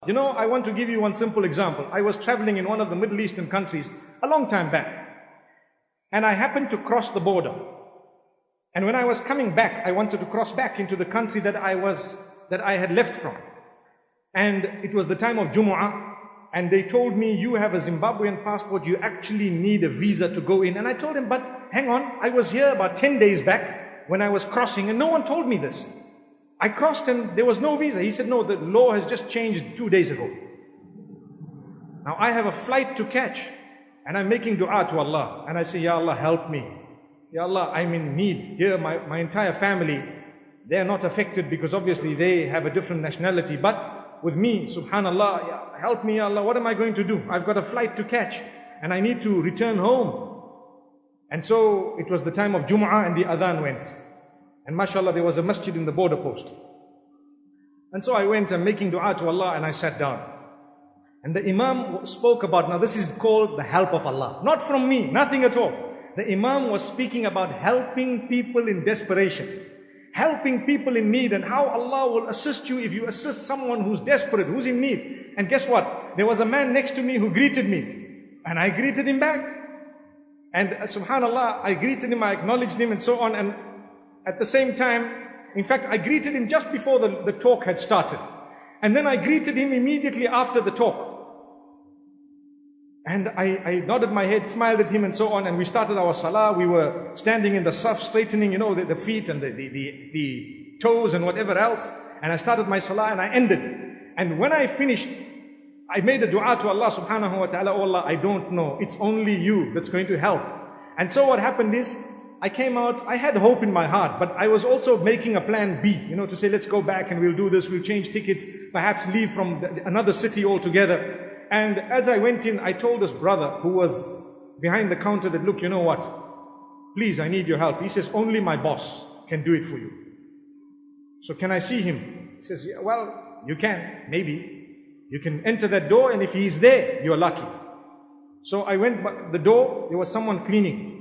You know, I want to give you one simple example. I was traveling in one of the Middle Eastern countries a long time back, and I happened to cross the border. And when I was coming back, I wanted to cross back into the country that I had left from. And it was the time of Jumu'ah, and they told me, you have a Zimbabwean passport, you actually need a visa to go in. And I told him, but hang on, I was here about 10 days back when I was crossing, and no one told me this. I crossed and there was no visa. He said, no, the law has just changed 2 days ago. Now I have a flight to catch, and I'm making dua to Allah. And I say, Ya Allah, help me. Ya Allah, I'm in need. Here, my entire family, they're not affected because obviously they have a different nationality. But with me, subhanallah, help me, Ya Allah, what am I going to do? I've got a flight to catch, and I need to return home. And so it was the time of Jumu'ah, and the adhan went. And mashallah, there was a masjid in the border post. And so I went, and making dua to Allah, and I sat down. And the Imam spoke about, now this is called the help of Allah. Not from me, nothing at all. The Imam was speaking about helping people in desperation. Helping people in need, and how Allah will assist you if you assist someone who's desperate, who's in need. And guess what? There was a man next to me who greeted me. And I greeted him back. And subhanallah, I greeted him, I acknowledged him and so on. And at the same time, in fact, I greeted him just before the talk had started. And then I greeted him immediately after the talk. And I nodded my head, smiled at him and so on. And we started our salah. We were standing in the saf, straightening, you know, the feet and the toes and whatever else. And I started my salah and I ended. And when I finished, I made a dua to Allah subhanahu wa ta'ala. Oh Allah, I don't know. It's only you that's going to help. And so what happened is, I came out, I had hope in my heart, but I was also making a plan B, you know, to say, let's go back and we'll do this, we'll change tickets, perhaps leave from another city altogether. And as I went in, I told this brother who was behind the counter that, look, you know what? Please, I need your help. He says, only my boss can do it for you. So can I see him? He says, yeah, well, you can, maybe. You can enter that door, and if he's there, you're lucky. So I went by the door, there was someone cleaning.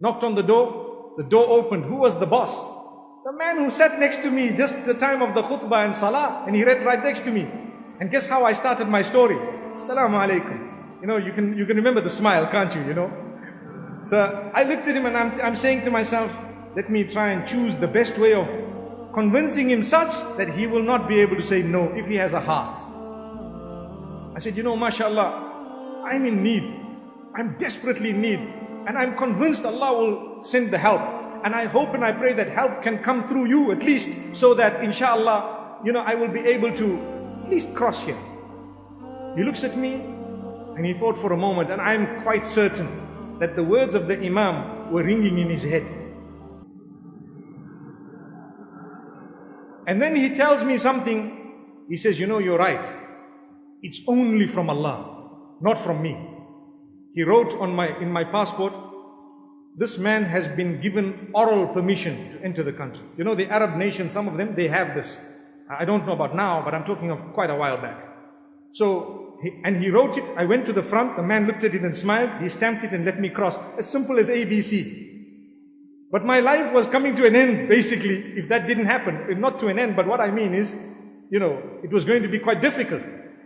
Knocked on the door opened. Who was the boss? The man who sat next to me just the time of the khutbah and salah, and he read right next to me. And guess how I started my story? Assalamu alaikum. You know, you can remember the smile, can't you, you know? So I looked at him and I'm saying to myself, let me try and choose the best way of convincing him such that he will not be able to say no if he has a heart. I said, you know, mashallah, I'm in need. I'm desperately in need. And I'm convinced Allah will send the help. And I hope and I pray that help can come through you at least, so that inshallah, you know, I will be able to at least cross here. He looks at me and he thought for a moment, and I'm quite certain that the words of the Imam were ringing in his head. And then he tells me something. He says, you know, you're right. It's only from Allah, not from me. He wrote in my passport, this man has been given oral permission to enter the country. You know, the Arab nations, some of them, they have this. I don't know about now, but I'm talking of quite a while back. So, he wrote it. I went to the front. The man looked at it and smiled. He stamped it and let me cross. As simple as ABC. But my life was coming to an end, basically, if that didn't happen. Not to an end, but what I mean is, you know, it was going to be quite difficult.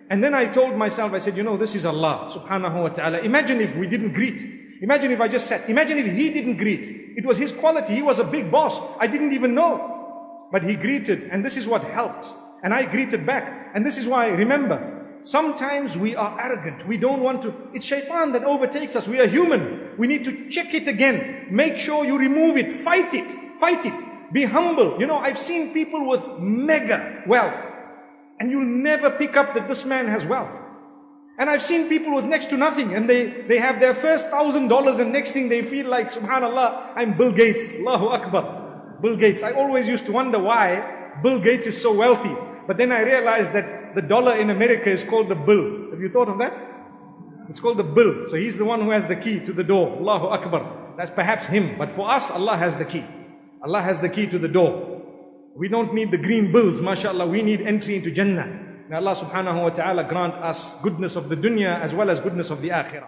And then I told myself, I said, you know, this is Allah subhanahu wa ta'ala. Imagine if we didn't greet. Imagine if I just sat. Imagine if he didn't greet. It was his quality. He was a big boss. I didn't even know. But he greeted, and this is what helped. And I greeted back. And this is why, remember, sometimes we are arrogant. We don't want to. It's shaitan that overtakes us. We are human. We need to check it again. Make sure you remove it. Fight it. Fight it. Be humble. You know, I've seen people with mega wealth, and you'll never pick up that this man has wealth. And I've seen people with next to nothing, and they have their first $1,000, and next thing they feel like, subhanallah, I'm Bill Gates. Allahu Akbar. Bill Gates. I always used to wonder why Bill Gates is so wealthy. But then I realized that the dollar in America is called the bill. Have you thought of that? It's called the bill. So he's the one who has the key to the door. Allahu Akbar. That's perhaps him. But for us, Allah has the key. Allah has the key to the door. We don't need the green bills, mashallah. We need entry into Jannah. May Allah subhanahu wa ta'ala grant us goodness of the dunya as well as goodness of the akhirah.